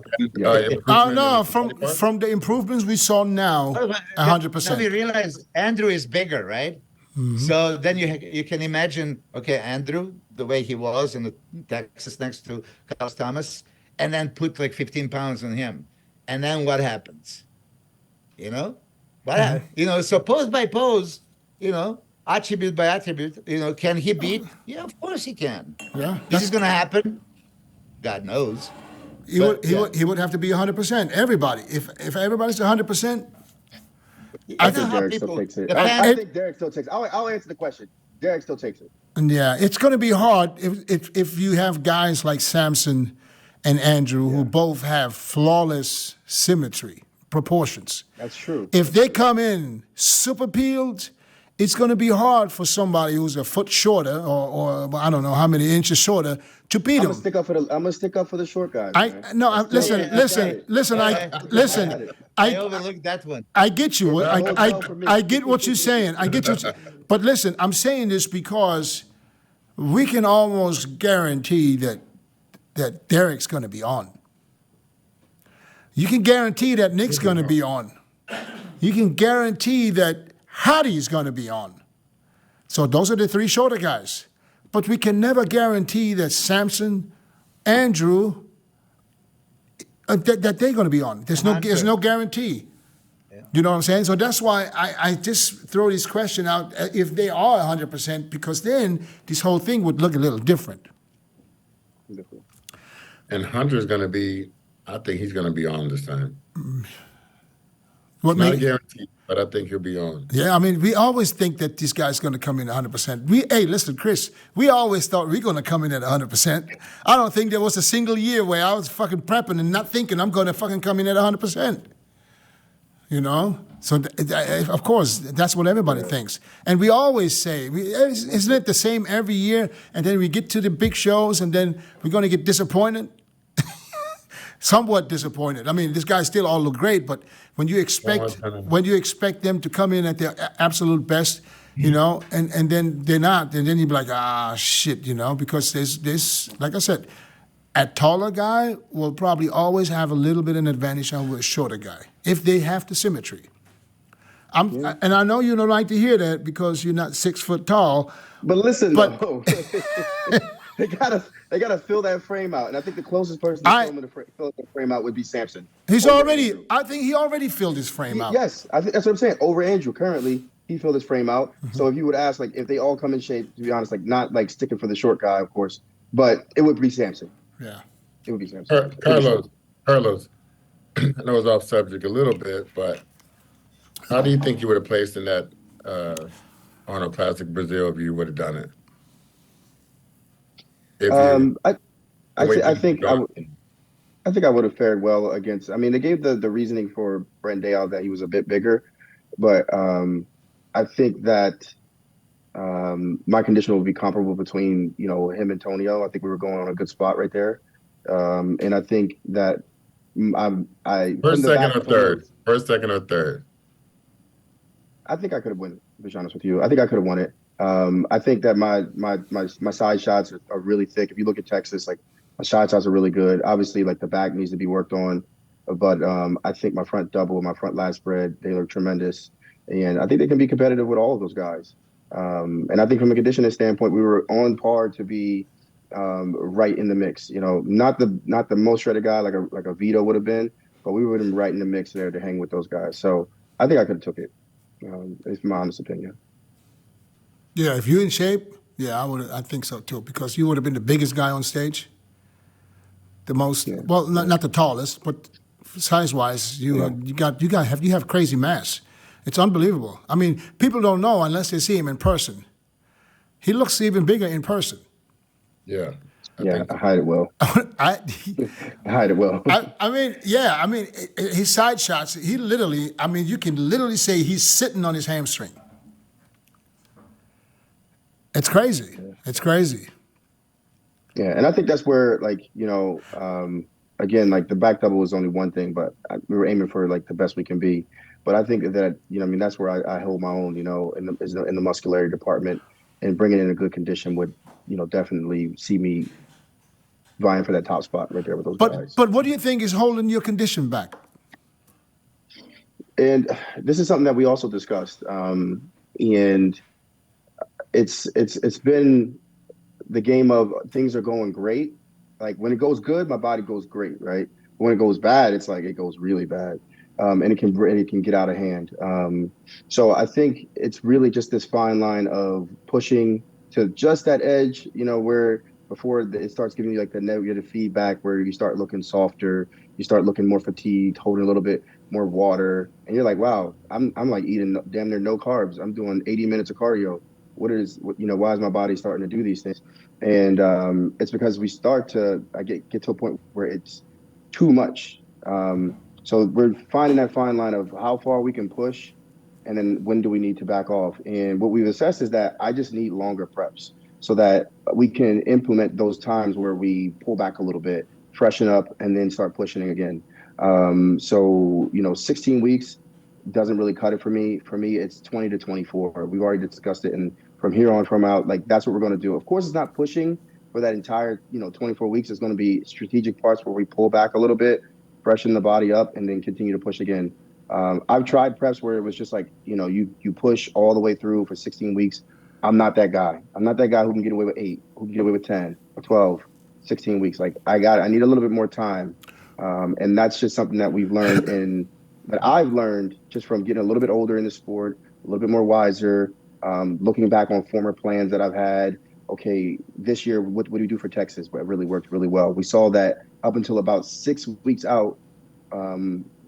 No, from the improvements we saw now, Now we 100%. realize Andrew is bigger, right? Mm-hmm. So then you can imagine, okay, Andrew, the way he was in the Texas next to Carlos Thomas, and then put like 15 pounds on him. And then what happens? So pose by pose, attribute by attribute, can he beat? Yeah, of course he can. Yeah, This is going to happen. God knows. he would have to be 100%. Everybody, if everybody's 100%, I know think how Derek still people- takes it. the I fan- think Derek still takes it. I'll answer the question. Derek still takes it. yeah, it's going to be hard if you have guys like Samson and Andrew who both have flawless symmetry, proportions. That's true. If they come in super peeled, it's going to be hard for somebody who's a foot shorter or I don't know how many inches shorter to beat I'm him. gonna stick up for the short guys. man. Listen. I overlooked that one. I get you. That holds well for me. I get what you're saying. But listen, I'm saying this because we can almost guarantee that Derek's going to be on. You can guarantee that Nick's going to be on. You can guarantee that Hottie's going to be on. So those are the three shorter guys. But we can never guarantee that Samson, Andrew, that they're going to be on. There's no guarantee. Yeah. You know what I'm saying? So that's why I just throw this question out if they are 100%, because then this whole thing would look a little different. And Hunter's going to be. I think he's going to be on this time. What Not a make, guarantee. but I think he'll be on. Yeah, I mean, we always think that this guy's going to come in 100%. Hey, listen, Chris, we always thought we're going to come in at 100%. I don't think there was a single year where I was fucking prepping and not thinking I'm going to fucking come in at 100%. You know? So, of course, that's what everybody thinks. And we always say, isn't it the same every year? And then we get to the big shows and then we're going to get disappointed. Somewhat disappointed. I mean, this guy still all look great, but when you expect them to come in at their absolute best, you know, and then they're not, and then you be like, shit, you know, because there's like I said, a taller guy will probably always have a little bit of an advantage over a shorter guy if they have the symmetry. And I know you don't like to hear that because you're not 6 foot tall. But listen, though, they gotta fill that frame out, and I think the closest person to fill that frame out would be Samson. I think he already filled his frame out. Yes, I think that's what I'm saying. Over Andrew, currently he filled his frame out. Mm-hmm. So if you would ask, like, if they all come in shape, to be honest, like not like sticking for the short guy, of course, but it would be Samson. Yeah, it would be Samson. Carlos, I know it's off subject a little bit, but how do you think you would have placed in that Arnold Classic Brazil if you would have done it? I think I would have fared well against. I mean, they gave the reasoning for Brandao that he was a bit bigger, but I think that my condition would be comparable between him and Tonio. I think we were going on a good spot right there, and I think that first, second, or third. I think I could have won. To be honest with you, I think I could have won it. I think that my side shots are really thick. If you look at Texas, like my side shots are really good. Obviously, like the back needs to be worked on, but I think my front double, my front lat spread, they look tremendous, and I think they can be competitive with all of those guys. And I think from a conditioning standpoint, we were on par to be right in the mix. Not the most shredded guy like a Vito would have been, but we were right in the mix there to hang with those guys. So I think I could have took it. It's my honest opinion. Yeah, if you're in shape, yeah, I think so too, because you would have been the biggest guy on stage, the most. Yeah. Well, not the tallest, but size-wise, you have crazy mass. It's unbelievable. I mean, people don't know unless they see him in person. He looks even bigger in person. Yeah. I hide it well. I hide it well. I mean, his side shots, you can literally say he's sitting on his hamstring. It's crazy. It's crazy. Yeah, and I think that's where, again, like the back double was only one thing, but we were aiming for like the best we can be. But I think that that's where I hold my own, in the muscularity department, and bringing in a good condition would, definitely see me vying for that top spot right there with those guys. But what do you think is holding your condition back? And this is something that we also discussed, and it's been the game of things are going great. Like when it goes good, my body goes great, right? But when it goes bad, it's like it goes really bad, and it can get out of hand. So I think it's really just this fine line of pushing to just that edge, where before it starts giving you like the negative feedback, where you start looking softer, you start looking more fatigued, holding a little bit more water, and you're like, wow, I'm like eating damn near no carbs. I'm doing 80 minutes of cardio. Why is my body starting to do these things? And it's because we start to get to a point where it's too much. So we're finding that fine line of how far we can push, and then when do we need to back off? And what we've assessed is that I just need longer preps so that we can implement those times where we pull back a little bit, freshen up, and then start pushing again. 16 weeks doesn't really cut it for me. For me, it's 20 to 24. We've already discussed it, and from here on from out, like that's what we're going to do. Of course, it's not pushing for that entire 24 weeks. It's going to be strategic parts where we pull back a little bit, freshen the body up, and then continue to push again. I've tried preps where it was just like you push all the way through for 16 weeks. I'm not that guy. I'm not that guy who can get away with 8, who can get away with 10 or 12, 16 weeks. Like I need a little bit more time, and that's just something that we've learned that I've learned just from getting a little bit older in the sport, a little bit more wiser, looking back on former plans that I've had. Okay, this year, what do we do for Texas? But it really worked really well. We saw that up until about 6 weeks out,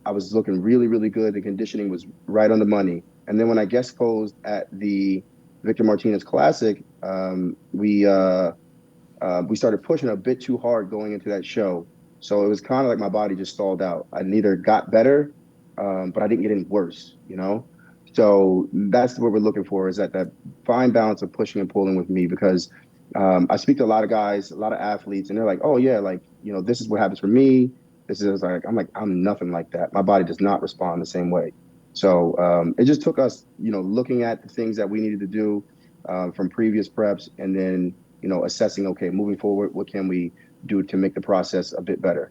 I was looking really, really good. The conditioning was right on the money. And then when I guest posed at the Victor Martinez Classic, we started pushing a bit too hard going into that show. So it was kind of like my body just stalled out. I neither got better, but I didn't get any worse, you know? So that's what we're looking for, is that fine balance of pushing and pulling with me, because I speak to a lot of guys, a lot of athletes, and they're like, oh yeah, like, you know, this is what happens for me. This is like, I'm nothing like that. My body does not respond the same way. So it just took us, you know, looking at the things that we needed to do from previous preps, and then, you know, assessing, okay, moving forward, what can we do to make the process a bit better?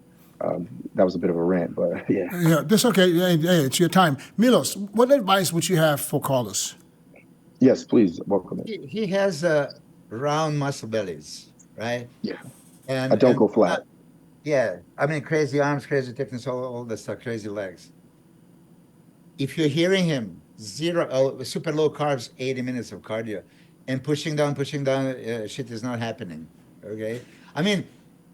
That was a bit of a rant, but yeah. Yeah, that's okay. Hey, it's your time. Milos, what advice would you have for Carlos? Yes, please, welcome. He has round muscle bellies, right? Yeah, And I don't go flat. Yeah, I mean, crazy arms, crazy thickness, all that stuff, crazy legs. If you're hearing him, super low carbs, 80 minutes of cardio, and pushing down, shit is not happening. Okay, I mean,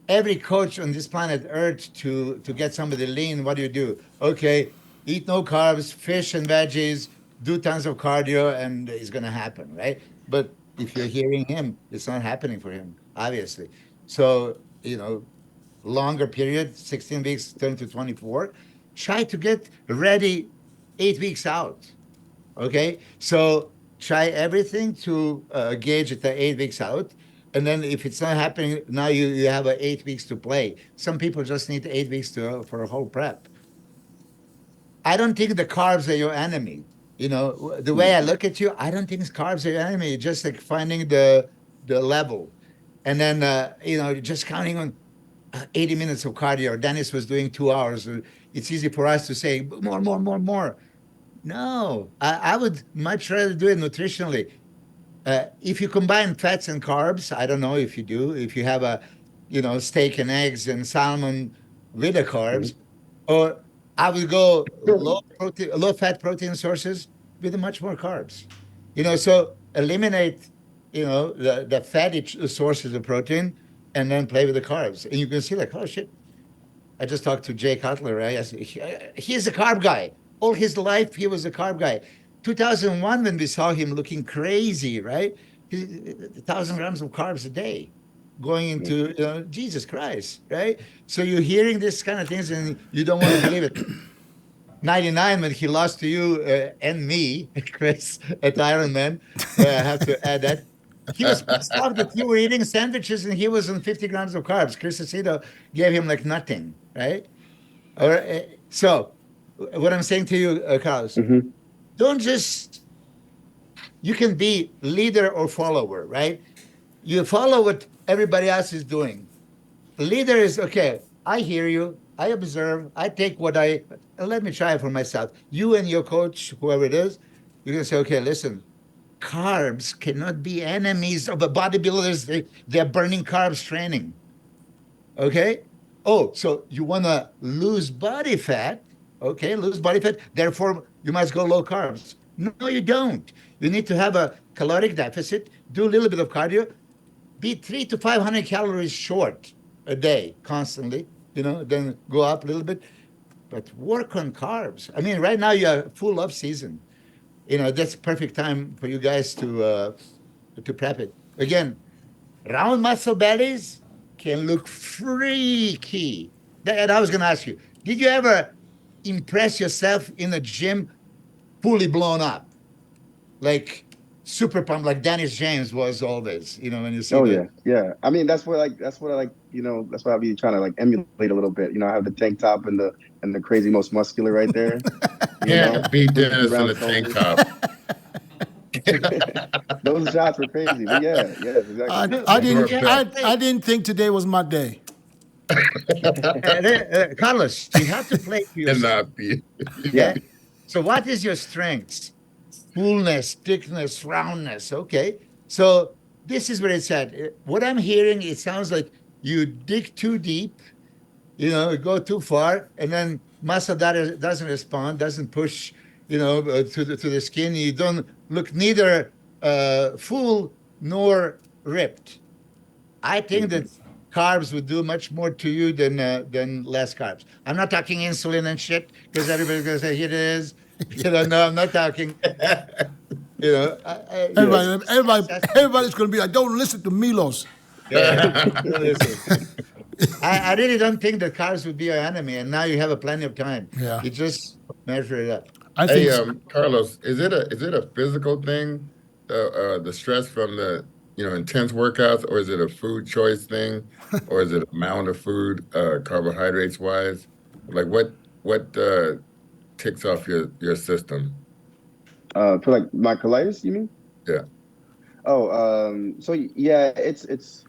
every coach on this planet Earth to get somebody lean, what do? Okay, eat no carbs, fish and veggies, do tons of cardio, and it's gonna happen, right? But if you're hearing him, it's not happening for him, obviously. So, you know, longer period, 16 weeks, turn to 24. Try to get ready 8 weeks out. Okay, so try everything to gauge it 8 weeks out. And then if it's not happening, now you have 8 weeks to play. Some people just need 8 weeks for a whole prep. I don't think the carbs are your enemy. You know, the way I look at you, I don't think carbs are your enemy. It's just like finding the level. And then, you know, just counting on 80 minutes of cardio. Dennis was doing 2 hours. It's easy for us to say more. No, I would much rather do it nutritionally. If you combine fats and carbs, I don't know if you do, if you have you know, steak and eggs and salmon with the carbs, or I would go low fat protein sources with much more carbs. You know, so eliminate, you know, the fatty sources of protein and then play with the carbs. And you can see like, oh shit, I just talked to Jay Cutler, right? He's a carb guy. All his life, he was a carb guy. 2001, when we saw him looking crazy, right? 1,000 grams of carbs a day, going into, you know, Jesus Christ, right? So you're hearing this kind of things and you don't want to believe it. 99, when he lost to you and me, Chris, at Ironman, I have to add that. He was pissed off that you were eating sandwiches and he was on 50 grams of carbs. Chris Aceto gave him like nothing, right? All right. So what I'm saying to you, Carlos, don't just, you can be leader or follower, right? You follow what everybody else is doing. The leader is, okay, I hear you, I observe, I take let me try it for myself. You and your coach, whoever it is, you can say, okay, listen, carbs cannot be enemies of the bodybuilders. They're burning carbs training. Okay? Oh, so you want to lose body fat? Okay, lose body fat. Therefore, you must go low carbs. No, you don't. You need to have a caloric deficit, do a little bit of cardio, be 300 to 500 calories short a day constantly, you know, then go up a little bit, but work on carbs. I mean, right now you're full off season. You know, that's perfect time for you guys to prep it. Again, round muscle bellies can look freaky. And I was going to ask you, did you ever impress yourself in the gym fully blown up? Like super pumped, like Dennis James was always, you know, when you see yeah. I mean, that's what I like, you know, that's what I'll be trying to like emulate a little bit. You know, I have the tank top and the crazy most muscular right there. Yeah, beat Dennis in the tank top. Those shots were crazy, but yeah, exactly. I didn't think today was my day. Carlos, you have to play for yourself. Yeah. So what is your strengths? Fullness, thickness, roundness. Okay. So this is what it said. What I'm hearing, it sounds like you dig too deep, you know, go too far, and then muscle that doesn't respond, doesn't push, you know, to the skin. You don't look neither full nor ripped. I think that carbs would do much more to you than less carbs. I'm not talking insulin and shit, because everybody's gonna say, here it is. No, I'm not talking. Everybody's going to be like, don't listen to Milos. Listen. I really don't think that carbs would be our enemy, and now you have plenty of time. Yeah. You just measure it up. I Hey, think Carlos, is it a physical thing, the stress from the intense workouts, or is it a food choice thing, or is it amount of food, carbohydrates wise? Like what ticks off your system? For like my colitis, you mean? Yeah. Oh, so yeah, it's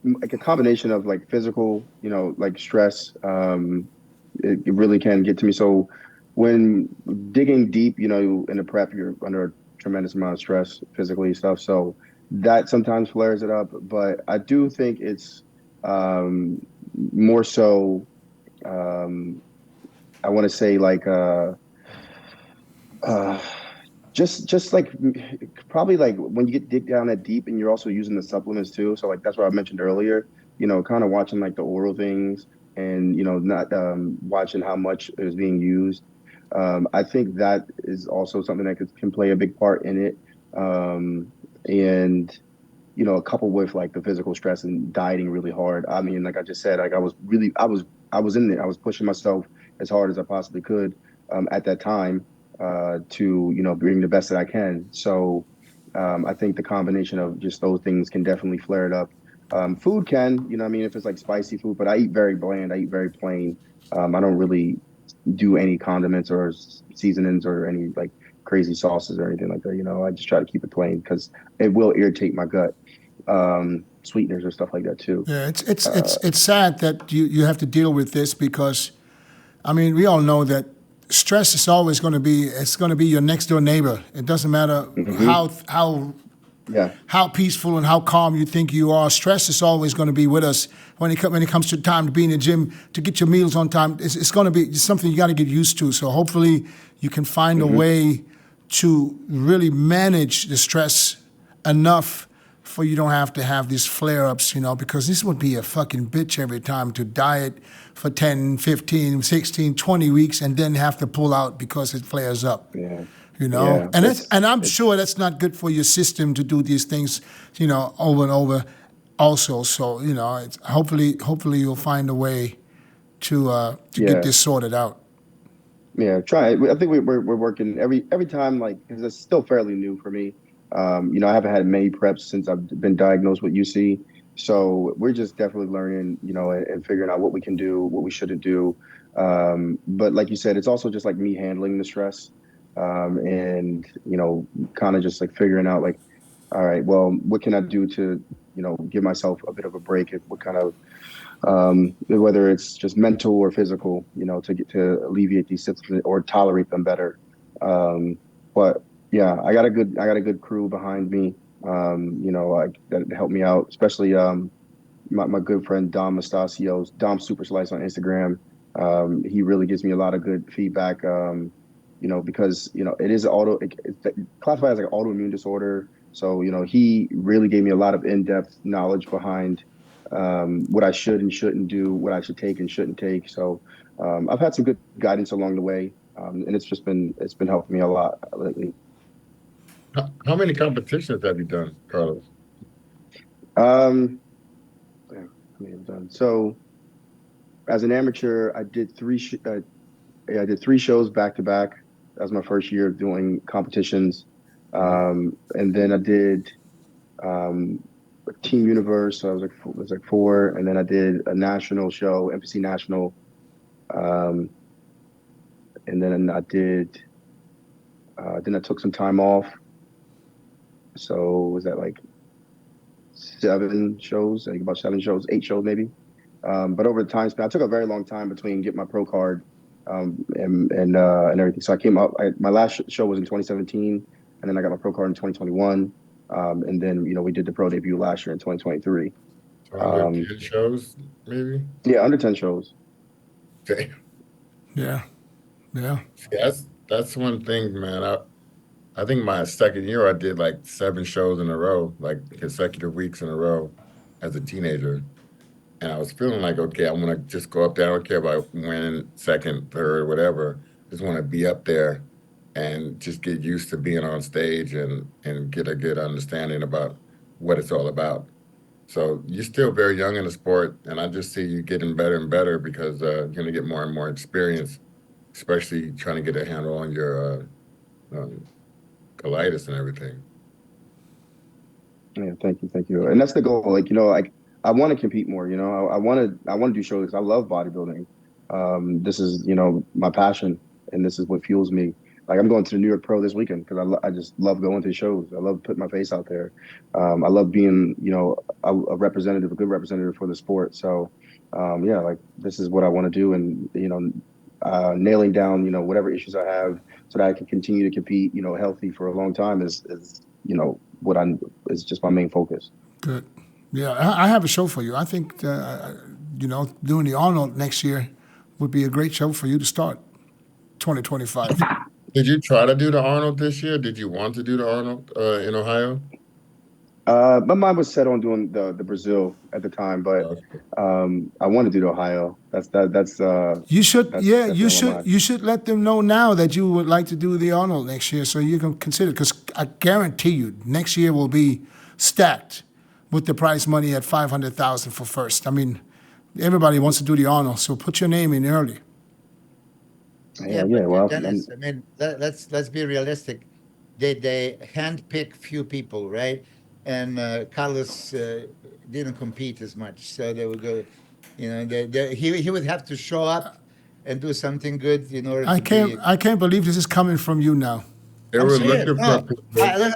like a combination of like physical, like stress. It really can get to me. So when digging deep, in the prep, you're under a tremendous amount of stress physically stuff. So that sometimes flares it up. But I do think it's more so. I want to say like just like probably like when you dig down that deep and you're also using the supplements too. So like that's what I mentioned earlier, kind of watching like the oral things and, not watching how much is being used. I think that is also something that can play a big part in it. And, coupled with like the physical stress and dieting really hard. I mean, like I just said, like I was in there. I was pushing myself as hard as I possibly could at that time to bring the best that I can. So I think the combination of just those things can definitely flare it up. Food can, I mean, if it's like spicy food, but I eat very bland. I eat very plain. I don't really do any condiments or seasonings or any like crazy sauces or anything like that. I just try to keep it plain because it will irritate my gut. Sweeteners or stuff like that too. yeah, it's sad that you have to deal with this because, I mean, we all know that stress is always going to be your next door neighbor. It doesn't matter how peaceful and how calm you think you are. Stress is always going to be with us when it comes to time to be in the gym, to get your meals on time. It's going to be something you got to get used to. So hopefully you can find a way to really manage the stress enough for you don't have to have these flare-ups, because this would be a fucking bitch every time to diet for 10, 15, 16, 20 weeks and then have to pull out because it flares up. Yeah. Yeah, and I'm sure that's not good for your system to do these things, over and over also. So, hopefully you'll find a way to get this sorted out. Yeah, try it. I think we're working every time, like, because it's still fairly new for me. I haven't had many preps since I've been diagnosed with UC. So we're just definitely learning, and figuring out what we can do, what we shouldn't do. But like you said, it's also just like me handling the stress, and, kind of just like figuring out like, all right, well, what can I do to, give myself a bit of a break? What kind of, whether it's just mental or physical, to alleviate these symptoms or tolerate them better. But yeah, I got a good crew behind me, that helped me out, especially my good friend Dom Mestacios, Dom Super Slice on Instagram. He really gives me a lot of good feedback, because it is it's classified as like an autoimmune disorder. So he really gave me a lot of in-depth knowledge behind what I should and shouldn't do, what I should take and shouldn't take. So I've had some good guidance along the way, and it's been helping me a lot lately. How many competitions have you done, Carlos? How many have I done? So, as an amateur, I did three shows back to back. That was my first year of doing competitions, and then I did Team Universe. So it was like four, and then I did a national show, NPC National, and then I did. Then I took some time off. So was that like 7 shows? I think about 7 shows, 8 shows maybe. But over the time span, I took a very long time between getting my pro card and everything. So I came up. My last show was in 2017, and then I got my pro card in 2021. And then we did the pro debut last year in 2023. Under 10 shows, maybe. Yeah, under 10 shows. Okay. Yeah. See, that's one thing, man. I think my second year I did like 7 shows in a row, like consecutive weeks in a row as a teenager. and I was feeling like, okay, I want to just go up there. I don't care about winning second, third, whatever. Just want to be up there and just get used to being on stage and get a good understanding about what it's all about. So you're still very young in the sport, and I just see you getting better and better because you're going to get more and more experience, especially trying to get a handle on your colitis and everything. Yeah, thank you. And that's the goal. Like, like I want to compete more. I want to do shows. I love bodybuilding. This is my passion, and this is what fuels me. Like I'm going to the New York Pro this weekend because I just love going to shows. I love putting my face out there. I love being a representative, a good representative for the sport. So yeah, like this is what I want to do, and nailing down whatever issues I have so that I can continue to compete healthy for a long time is what is just my main focus. Good. Yeah, I have a show for you. I think, doing the Arnold next year would be a great show for you to start 2025. Did you try to do the Arnold this year? Did you want to do the Arnold in Ohio? My mind was set on doing the Brazil at the time, but I want to do the Ohio. You should, you should let them know now that you would like to do the Arnold next year, so you can consider. Because I guarantee you, next year will be stacked with the prize money at $500,000 for first. I mean, everybody wants to do the Arnold, so put your name in early. Yeah. Well, Dennis, I mean, let's be realistic. They handpick few people, right? And Carlos didn't compete as much, so they would go. He would have to show up and do something good in order. I can't believe this is coming from you now. They were looking for people.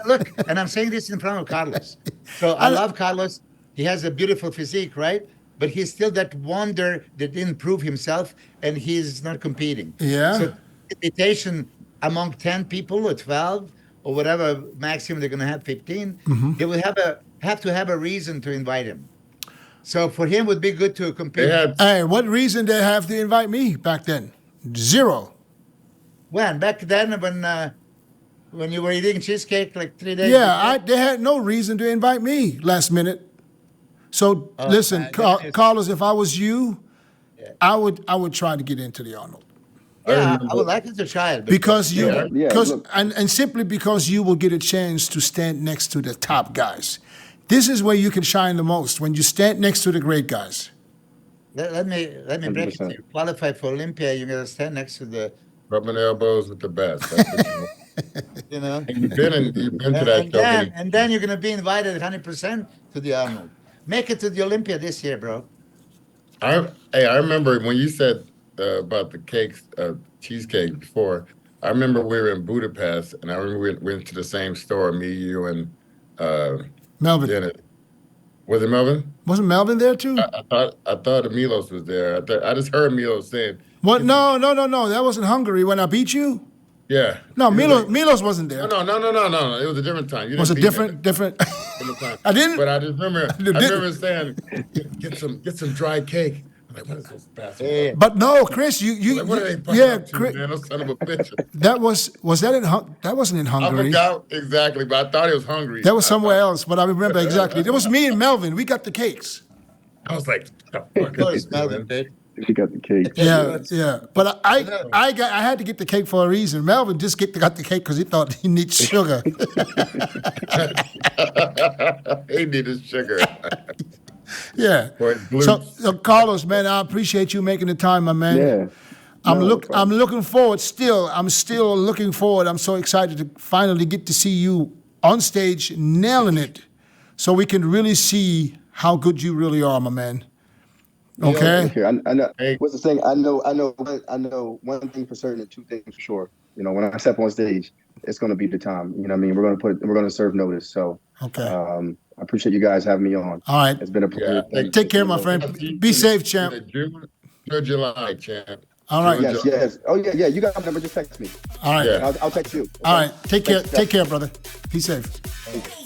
Look, and I'm saying this in front of Carlos. So I love Carlos. He has a beautiful physique, right? But he's still that wonder that didn't prove himself, and he's not competing. Yeah. So invitation among 10 people or 12 or whatever maximum they're going to have, 15, they will have to have a reason to invite him. So for him, it would be good to compete. Hey, what reason they have to invite me back then? Zero. When? Back then when you were eating cheesecake like 3 days Yeah, they had no reason to invite me last minute. So listen, Carlos, if I was you, I would try to get into the Arnold. Yeah, I would like it to try it. Because and simply because you will get a chance to stand next to the top guys. This is where you can shine the most, when you stand next to the great guys. Let me break it to you. Qualify for Olympia, you're gonna stand next to the rubbing elbows with the best. That's what you want. And you've been to that show. And then you're gonna be invited 100% to the Arnold. Make it to the Olympia this year, bro. I remember when you said about the cakes, cheesecake before. I remember we were in Budapest, and I remember we went to the same store, me, you, and Melvin. Dennis. Was it Melvin? Wasn't Melvin there too? I thought Milos was there. I just heard Milos saying. What? No. That wasn't Hungary when I beat you. Yeah. No, Milos wasn't there. No. It was a different time. You Was it didn't different? time. I didn't. But I just remember. I remember saying, "Get some dry cake." I'm like, what is this bastard? But no, Chris, you What are they Chris, man? Those son of a bitch. that wasn't in I Hungary. forgot exactly, but I thought he was hungry. That was somewhere else, but I remember exactly. It was me and Melvin. We got the cakes. I was like, what the fuck is this Melvin, doing? he got the cake. Yeah. But I had to get the cake for a reason. Melvin just got the cake because he thought he needs sugar. He needed sugar. Yeah. So Carlos, man, I appreciate you making the time, my man. Yeah. I'm looking forward still. I'm still looking forward. I'm so excited to finally get to see you on stage nailing it so we can really see how good you really are, my man. Okay? I know. What's the saying? I know one thing for certain and two things for sure. When I step on stage, it's going to be the time. You know what I mean? We're going to serve notice. So okay. I appreciate you guys having me on. All right. It's been a pleasure. Yeah. Take care, my friend. Be safe, champ. June or July, champ. All right. Yes. Oh, yeah. You got my number. Just text me. All right. Yeah. I'll text you. Okay? All right. Take care. Thanks, Take care, brother. Be safe. Thanks.